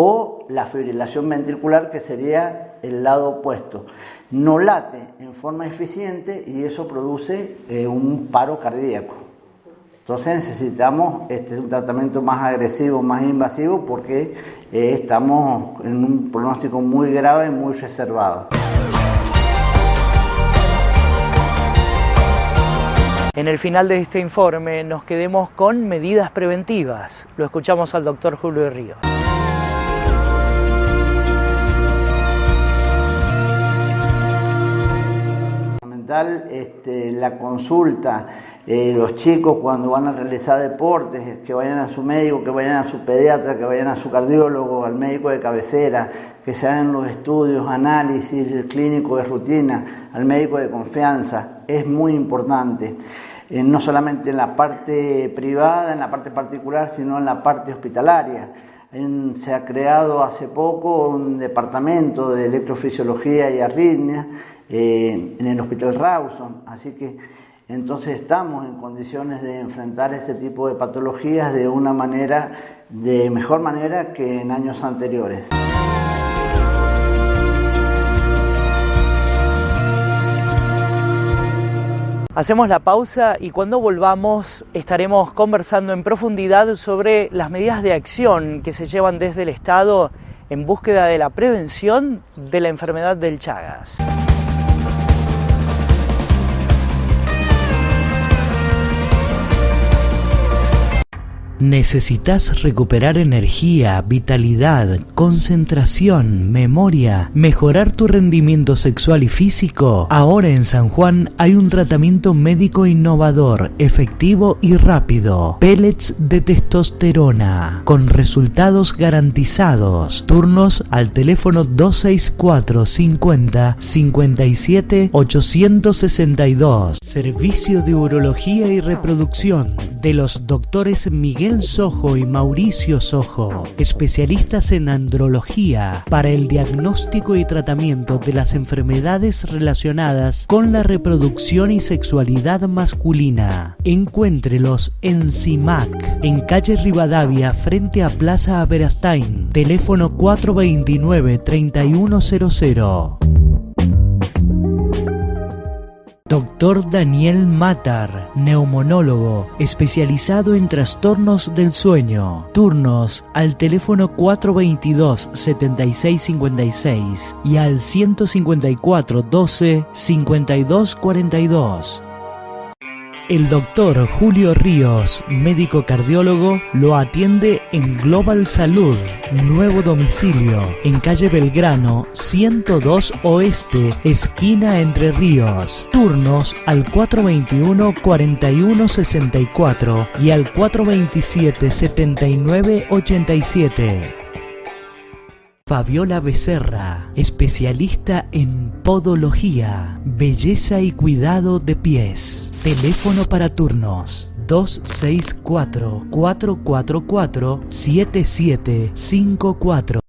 o la fibrilación ventricular, que sería el lado opuesto. No late en forma eficiente y eso produce un paro cardíaco. Entonces necesitamos un tratamiento más agresivo, más invasivo, porque estamos en un pronóstico muy grave y muy reservado. En el final de este informe nos quedemos con medidas preventivas. Lo escuchamos al doctor Julio Ríos. Fundamental la consulta. Los chicos cuando van a realizar deportes, que vayan a su médico, que vayan a su pediatra, que vayan a su cardiólogo, al médico de cabecera, que se hagan los estudios, análisis clínicos de rutina, al médico de confianza. Es muy importante, no solamente en la parte privada, en la parte particular, sino en la parte hospitalaria. Se ha creado hace poco un departamento de electrofisiología y arritmia en el Hospital Rawson, así que entonces estamos en condiciones de enfrentar este tipo de patologías de mejor manera que en años anteriores. Hacemos la pausa y cuando volvamos estaremos conversando en profundidad sobre las medidas de acción que se llevan desde el Estado en búsqueda de la prevención de la enfermedad del Chagas. ¿Necesitas recuperar energía, vitalidad, concentración, memoria, mejorar tu rendimiento sexual y físico? Ahora en San Juan hay un tratamiento médico innovador, efectivo y rápido. Pellets de testosterona, con resultados garantizados. Turnos al teléfono 264 50 57 862. Servicio de urología y reproducción de los doctores Miguel Sojo y Mauricio Sojo, especialistas en andrología para el diagnóstico y tratamiento de las enfermedades relacionadas con la reproducción y sexualidad masculina. Encuéntrelos en CIMAC, en calle Rivadavia, frente a Plaza Aberastain, teléfono 429-3100. Dr. Daniel Matar, neumonólogo, especializado en trastornos del sueño. Turnos al teléfono 422-7656 y al 154-12-5242. El doctor Julio Ríos, médico cardiólogo, lo atiende en Global Salud, nuevo domicilio, en calle Belgrano, 102 Oeste, esquina Entre Ríos. Turnos al 421-4164 y al 427-7987. Fabiola Becerra, especialista en podología, belleza y cuidado de pies. Teléfono para turnos 264-444-7754.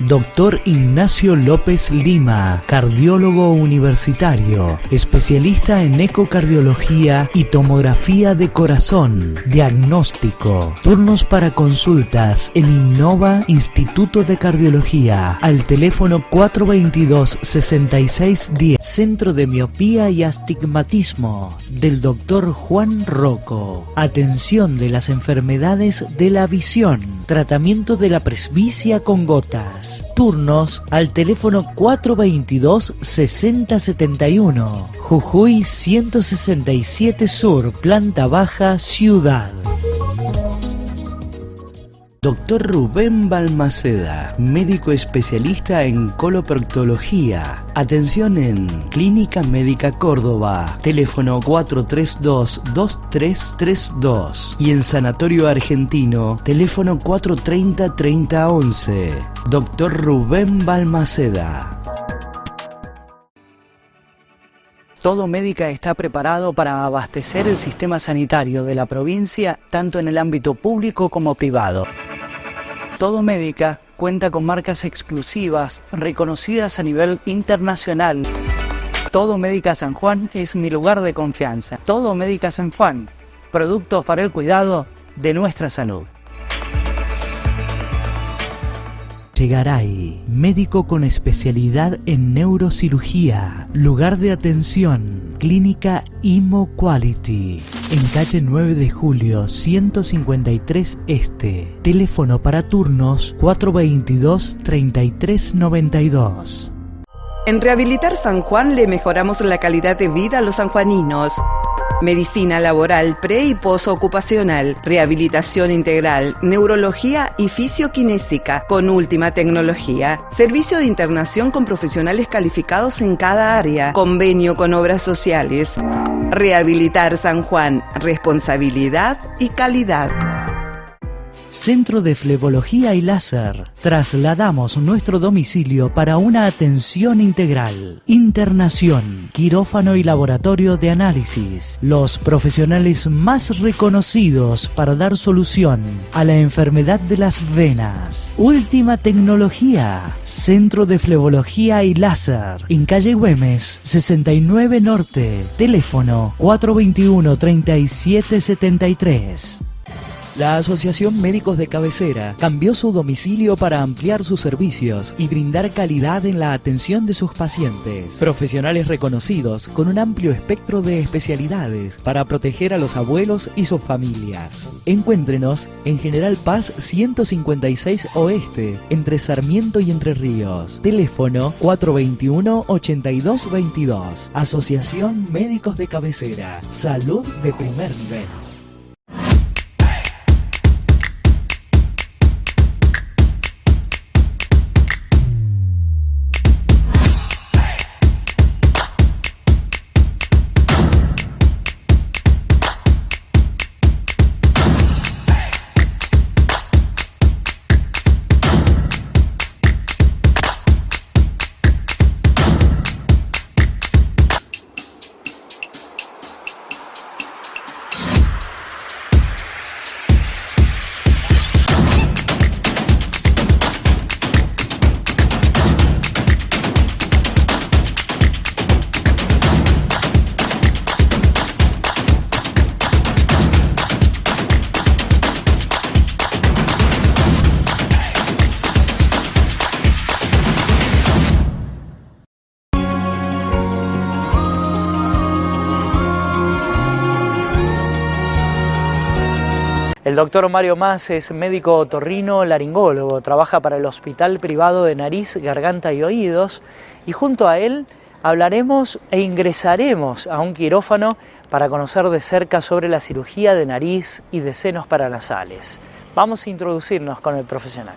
Doctor Ignacio López Lima, cardiólogo universitario, especialista en ecocardiología y tomografía de corazón, diagnóstico. Turnos para consultas en Innova Instituto de Cardiología al teléfono 422-6610. Centro de Miopía y Astigmatismo del Dr. Juan Rocco. Atención de las enfermedades de la visión. Tratamiento de la presbicia con gotas. Turnos al teléfono 422-6071. Jujuy 167 Sur, planta baja, Ciudad. Dr. Rubén Balmaceda, médico especialista en coloproctología. Atención en Clínica Médica Córdoba, teléfono 432-2332. Y en Sanatorio Argentino, teléfono 430-3011. Dr. Rubén Balmaceda. Todo Médica está preparado para abastecer el sistema sanitario de la provincia, tanto en el ámbito público como privado. Todo Médica cuenta con marcas exclusivas, reconocidas a nivel internacional. Todo Médica San Juan es mi lugar de confianza. Todo Médica San Juan, productos para el cuidado de nuestra salud. Chegaray, médico con especialidad en neurocirugía, lugar de atención, clínica Imo Quality, en calle 9 de Julio, 153 Este, teléfono para turnos 422-3392. En Rehabilitar San Juan le mejoramos la calidad de vida a los sanjuaninos. Medicina laboral pre- y posocupacional, rehabilitación integral, neurología y fisioquinésica con última tecnología, servicio de internación con profesionales calificados en cada área, convenio con obras sociales. Rehabilitar San Juan, responsabilidad y calidad. Centro de Flebología y Láser. Trasladamos nuestro domicilio para una atención integral. Internación, quirófano y laboratorio de análisis. Los profesionales más reconocidos para dar solución a la enfermedad de las venas. Última tecnología. Centro de Flebología y Láser. En calle Güemes, 69 Norte. Teléfono 421-3773. La Asociación Médicos de Cabecera cambió su domicilio para ampliar sus servicios y brindar calidad en la atención de sus pacientes. Profesionales reconocidos con un amplio espectro de especialidades para proteger a los abuelos y sus familias. Encuéntrenos en General Paz 156 Oeste, entre Sarmiento y Entre Ríos. Teléfono 421-8222. Asociación Médicos de Cabecera. Salud de primer nivel. El doctor Mario Mas es médico otorrino laringólogo, trabaja para el Hospital Privado de Nariz, Garganta y Oídos y junto a él hablaremos e ingresaremos a un quirófano para conocer de cerca sobre la cirugía de nariz y de senos paranasales. Vamos a introducirnos con el profesional.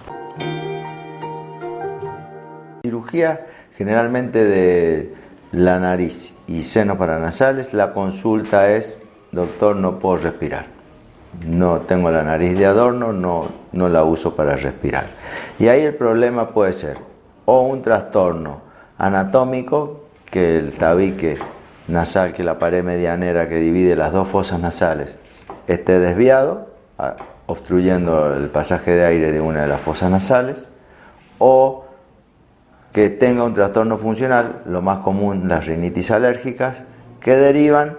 Cirugía generalmente de la nariz y senos paranasales, la consulta es: doctor, no puedo respirar. No tengo la nariz de adorno, no la uso para respirar. Y ahí el problema puede ser o un trastorno anatómico, que el tabique nasal, que la pared medianera que divide las dos fosas nasales, esté desviado, obstruyendo el pasaje de aire de una de las fosas nasales, o que tenga un trastorno funcional, lo más común, las rinitis alérgicas, que derivan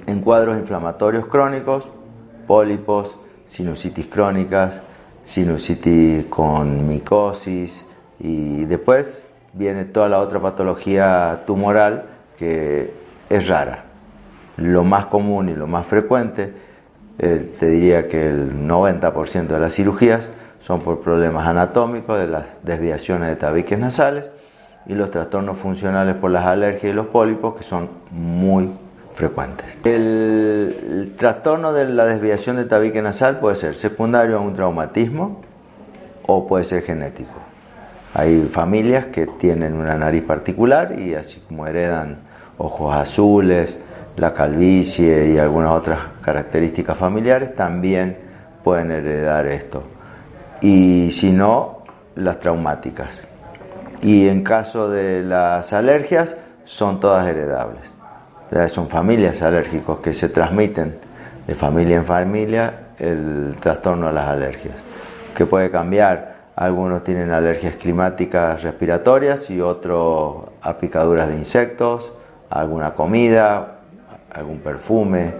en cuadros inflamatorios crónicos, pólipos, sinusitis crónicas, sinusitis con micosis, y después viene toda la otra patología tumoral que es rara. Lo más común y lo más frecuente, te diría que el 90% de las cirugías son por problemas anatómicos de las desviaciones de tabiques nasales, y los trastornos funcionales por las alergias y los pólipos, que son muy frecuentes. El trastorno de la desviación de tabique nasal puede ser secundario a un traumatismo o puede ser genético. Hay familias que tienen una nariz particular y así como heredan ojos azules, la calvicie y algunas otras características familiares, también pueden heredar esto. Y si no, las traumáticas. Y en caso de las alergias, son todas heredables. Son familias alérgicos que se transmiten de familia en familia el trastorno de las alergias, que puede cambiar. Algunos tienen alergias climáticas respiratorias y otros a picaduras de insectos, a alguna comida, algún perfume,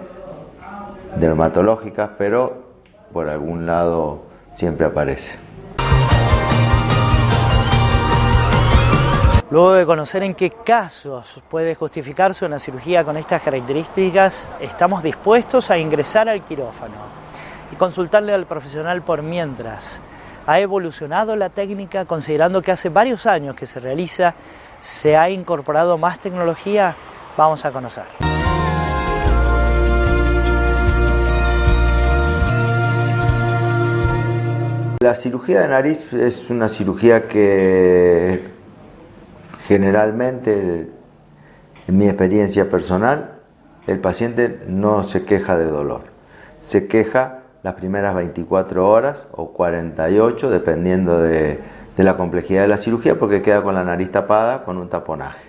dermatológicas, pero por algún lado siempre aparece. Luego de conocer en qué casos puede justificarse una cirugía con estas características, estamos dispuestos a ingresar al quirófano y consultarle al profesional por mientras. ¿Ha evolucionado la técnica considerando que hace varios años que se realiza? ¿Se ha incorporado más tecnología? Vamos a conocer. La cirugía de nariz es una cirugía que generalmente, en mi experiencia personal, el paciente no se queja de dolor. Se queja las primeras 24 horas o 48, dependiendo de la complejidad de la cirugía, porque queda con la nariz tapada con un taponaje.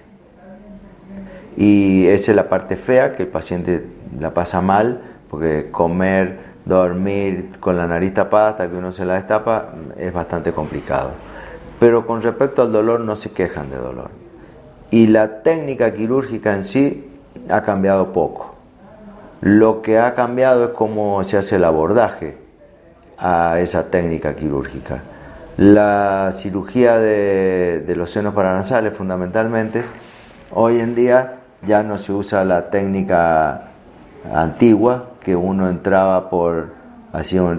Y esa es la parte fea, que el paciente la pasa mal, porque comer, dormir con la nariz tapada hasta que uno se la destapa es bastante complicado. Pero con respecto al dolor, no se quejan de dolor. Y la técnica quirúrgica en sí ha cambiado poco. Lo que ha cambiado es cómo se hace el abordaje a esa técnica quirúrgica. La cirugía de los senos paranasales, fundamentalmente, hoy en día ya no se usa la técnica antigua, que uno entraba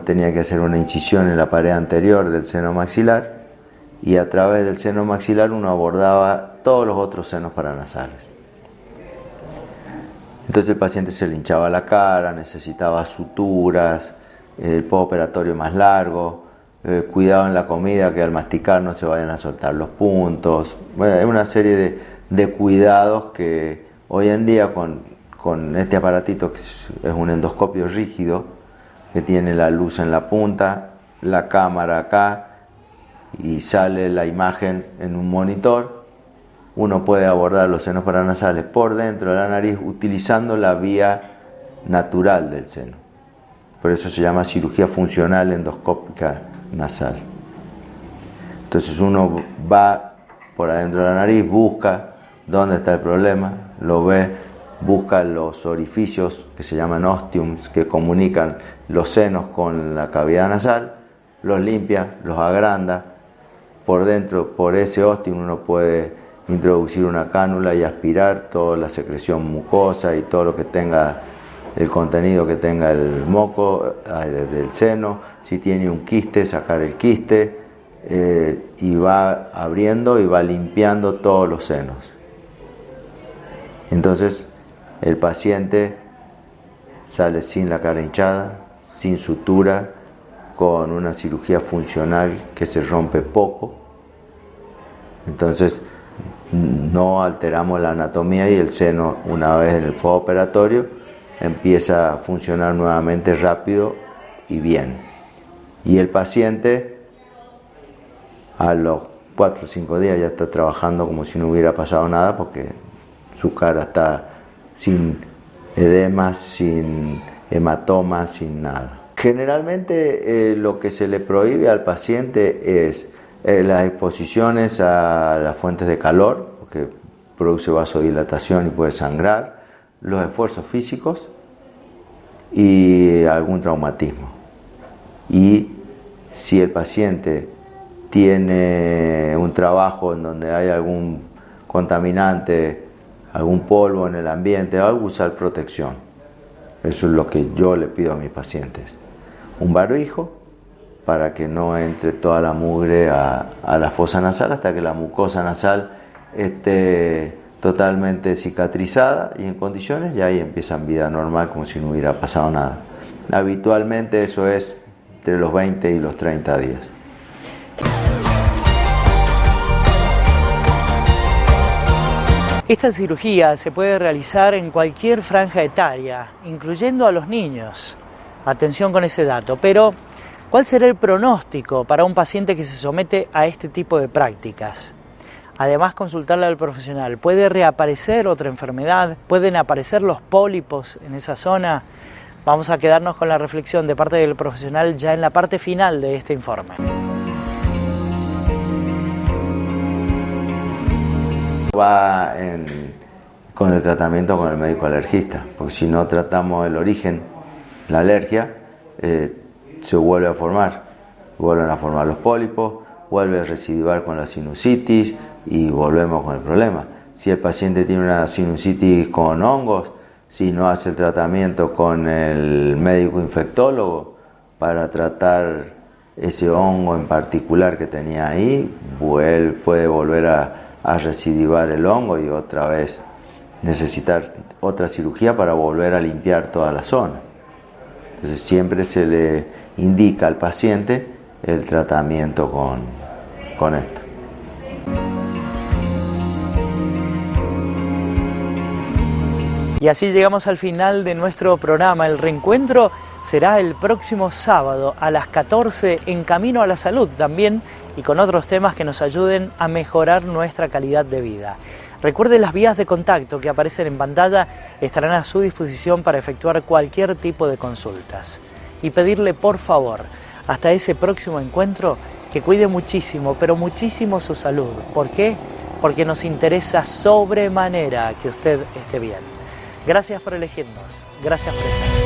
tenía que hacer una incisión en la pared anterior del seno maxilar, y a través del seno maxilar uno abordaba todos los otros senos paranasales. Entonces el paciente se le hinchaba la cara, necesitaba suturas, el postoperatorio más largo, cuidado en la comida, que al masticar no se vayan a soltar los puntos. Bueno, hay una serie de cuidados que hoy en día con este aparatito, que es un endoscopio rígido, que tiene la luz en la punta, la cámara acá, y sale la imagen en un monitor, uno puede abordar los senos paranasales por dentro de la nariz utilizando la vía natural del seno. Por eso se llama cirugía funcional endoscópica nasal. Entonces uno va por adentro de la nariz, busca dónde está el problema, lo ve, busca los orificios que se llaman ostiums, que comunican los senos con la cavidad nasal, los limpia, los agranda. Por dentro, por ese ostium, uno puede introducir una cánula y aspirar toda la secreción mucosa y todo lo que tenga el contenido que tenga el moco del seno, si tiene un quiste, sacar el quiste, y va abriendo y va limpiando todos los senos. Entonces el paciente sale sin la cara hinchada, sin sutura, con una cirugía funcional que se rompe poco. Entonces no alteramos la anatomía y el seno, una vez en el postoperatorio, empieza a funcionar nuevamente rápido y bien. Y el paciente a los 4 o 5 días ya está trabajando como si no hubiera pasado nada, porque su cara está sin edemas, sin hematomas, sin nada. Generalmente lo que se le prohíbe al paciente es las exposiciones a las fuentes de calor, porque produce vasodilatación y puede sangrar, los esfuerzos físicos y algún traumatismo. Y si el paciente tiene un trabajo en donde hay algún contaminante, algún polvo en el ambiente, algo, usar protección. Eso es lo que yo le pido a mis pacientes. Un barbijo para que no entre toda la mugre a la fosa nasal hasta que la mucosa nasal esté totalmente cicatrizada y en condiciones, y ahí empiezan vida normal como si no hubiera pasado nada. Habitualmente eso es entre los 20 y los 30 días. Esta cirugía se puede realizar en cualquier franja etaria, incluyendo a los niños. Atención con ese dato, pero ¿cuál será el pronóstico para un paciente que se somete a este tipo de prácticas? Además, consultarle al profesional. ¿Puede reaparecer otra enfermedad? ¿Pueden aparecer los pólipos en esa zona? Vamos a quedarnos con la reflexión de parte del profesional ya en la parte final de este informe. Va con el tratamiento con el médico alergista, porque si no tratamos el origen, la alergia, se vuelve a formar, vuelven a formar los pólipos, vuelve a residuar con la sinusitis y volvemos con el problema. Si el paciente tiene una sinusitis con hongos, si no hace el tratamiento con el médico infectólogo para tratar ese hongo en particular que tenía ahí, puede volver a residuar el hongo y otra vez necesitar otra cirugía para volver a limpiar toda la zona. Entonces siempre se le indica al paciente el tratamiento con esto. Y así llegamos al final de nuestro programa. El reencuentro será el próximo sábado a las 14 en Camino a la Salud también, y con otros temas que nos ayuden a mejorar nuestra calidad de vida. Recuerde, las vías de contacto que aparecen en pantalla estarán a su disposición para efectuar cualquier tipo de consultas. Y pedirle por favor, hasta ese próximo encuentro, que cuide muchísimo, pero muchísimo su salud. ¿Por qué? Porque nos interesa sobremanera que usted esté bien. Gracias por elegirnos. Gracias por estar.